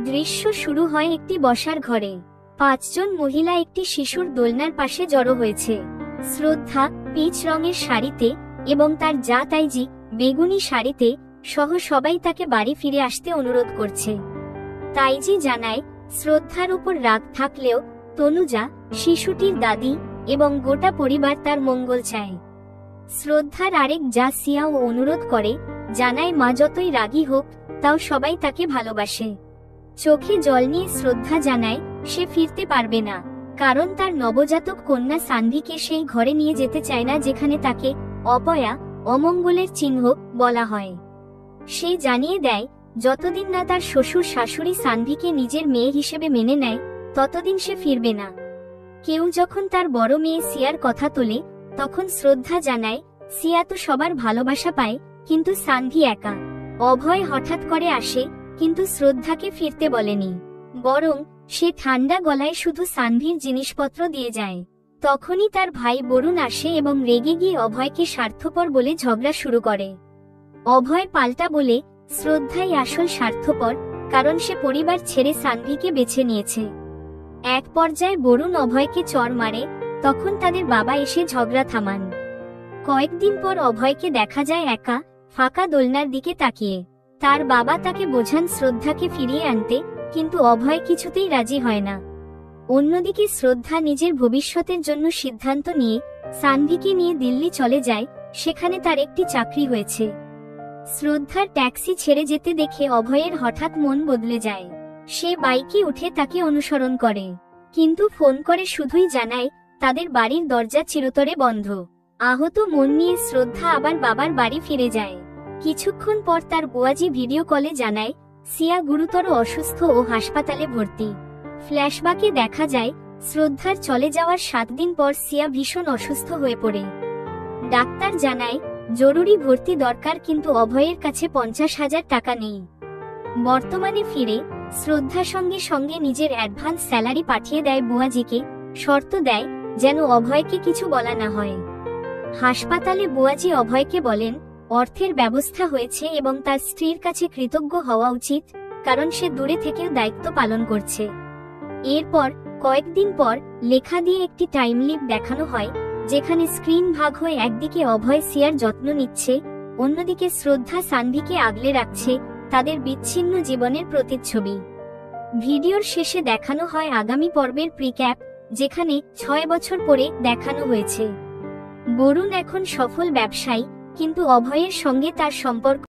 দৃশ্য শুরু হয় একটি বসার ঘরে। 5 জন মহিলা একটি শিশুর দোলনার পাশে জড়ো হয়েছে। শ্রদ্ধা পিচ রঙের শাড়িতে এবং তার যা তাইজি বেগুনি শাড়িতে সহ সবাই তাকে বাড়ি ফিরে আসতে অনুরোধ করছে। তাইজি জানায় শ্রদ্ধার উপর রাগ থাকলেও তনুজা, শিশুটির দাদি এবং গোটা পরিবার তার মঙ্গল চায়। শ্রদ্ধার আরেক যা সিয়াও অনুরোধ করে, জানায় মা যতই রাগী হোক তাও সবাই তাকে ভালোবাসে। চোখে জল নিয়ে শ্রদ্ধা জানায় সে ফিরতে পারবে না, কারণ তার নবজাতক কন্যা সানভিকে সেই ঘরে নিয়ে যেতে চায় না যেখানে তাকে অপয়া, অমঙ্গলের চিহ্ন বলা হয়। সে জানিয়ে দেয় যতদিন না তার শ্বশুর শাশুড়ি সানভিকে নিজের মেয়ে হিসেবে মেনে নেয় ততদিন সে ফিরবে না। কেউ যখন তার বড় মেয়ে সিয়ার কথা তোলে তখন শ্রদ্ধা জানায় সিয়া তো সবার ভালোবাসা পায়, কিন্তু সানভি একা। অভয় হঠাৎ করে আসে, কিন্তু শ্রদ্ধাকে ফিরতে বলেনি, বরং সে ঠান্ডা গলায় শুধু সানভির জিনিসপত্র দিয়ে যায়। তখনই তার ভাই বরুণ আসে এবং রেগে গিয়ে অভয়কে স্বার্থপর বলে ঝগড়া শুরু করে। অভয় পাল্টা বলে শ্রদ্ধাই আসল স্বার্থপর, কারণ সে পরিবার ছেড়ে সানভিকে বেছে নিয়েছে। এক পর্যায়ে বরুণ অভয়কে চড় মারে, তখন তাদের বাবা এসে ঝগড়া থামান। কয়েকদিন পর অভয়কে দেখা যায় একা ফাঁকা দোলনার দিকে তাকিয়ে। তার বাবা তাকে বোঝান শ্রদ্ধাকে ফিরিয়ে আনতে, কিন্তু অভয় কিছুতেই রাজি হয় না। অন্যদিকে শ্রদ্ধা নিজের ভবিষ্যতের জন্য সিদ্ধান্ত নিয়ে সানভিকে নিয়ে দিল্লি চলে যায়, সেখানে তার একটি চাকরি হয়েছে। শ্রদ্ধার ট্যাক্সি ছেড়ে যেতে দেখে অভয়ের হঠাৎ মন বদলে যায়। সে বাইকে উঠে তাকে অনুসরণ করে, কিন্তু ফোন করে শুধুই জানায় তাদের বাড়ির দরজা চিরতরে বন্ধ। আহত মন নিয়ে শ্রদ্ধা আবার বাবার বাড়ি ফিরে যায়। কিছুক্ষণ পর তার বুয়াজি ভিডিও কলে জানায় সিয়া গুরুতর অসুস্থ ও হাসপাতালে ভর্তি। ফ্ল্যাশব্যাকে দেখা যায় শ্রদ্ধার চলে যাওয়ার 7 দিন পর সিয়া ভীষণ অসুস্থ হয়ে পড়ে। ডাক্তার জানায় জরুরি ভর্তি দরকার, কিন্তু অভয়ের কাছে 50,000 টাকা নেই। বর্তমানে ফিরে শ্রদ্ধা সঙ্গে সঙ্গে নিজের অ্যাডভান্স স্যালারি পাঠিয়ে দেয় বুয়াজিকে, শর্ত দেয় যেন অভয়কে কিছু বলা না হয়। হাসপাতালে বুয়াজি অভয়কে বলেন অর্থের ব্যবস্থা হয়েছে এবং তার স্ত্রীর কাছে কৃতজ্ঞ হওয়া উচিত, কারণ সে দূরে থেকেও দায়িত্ব পালন করছে। এরপর কয়েকদিন পর লেখা দিয়ে একটি টাইমলিপ দেখানো হয়, যেখানে স্ক্রিন ভাগ হয়ে একদিকে অভয় সিয়ার যত্ন নিচ্ছে, অন্যদিকে শ্রদ্ধা সানভিকে আগলে রাখছে, তাদের বিচ্ছিন্ন জীবনের প্রতিচ্ছবি। ভিডিওর শেষে দেখানো হয় আগামী পর্বের প্রিক্যাপ, যেখানে 6 বছর পরে দেখানো হয়েছে। বরুণ এখন সফল ব্যবসায়ী, কিন্তু অভয়ের সঙ্গে তার সম্পর্ক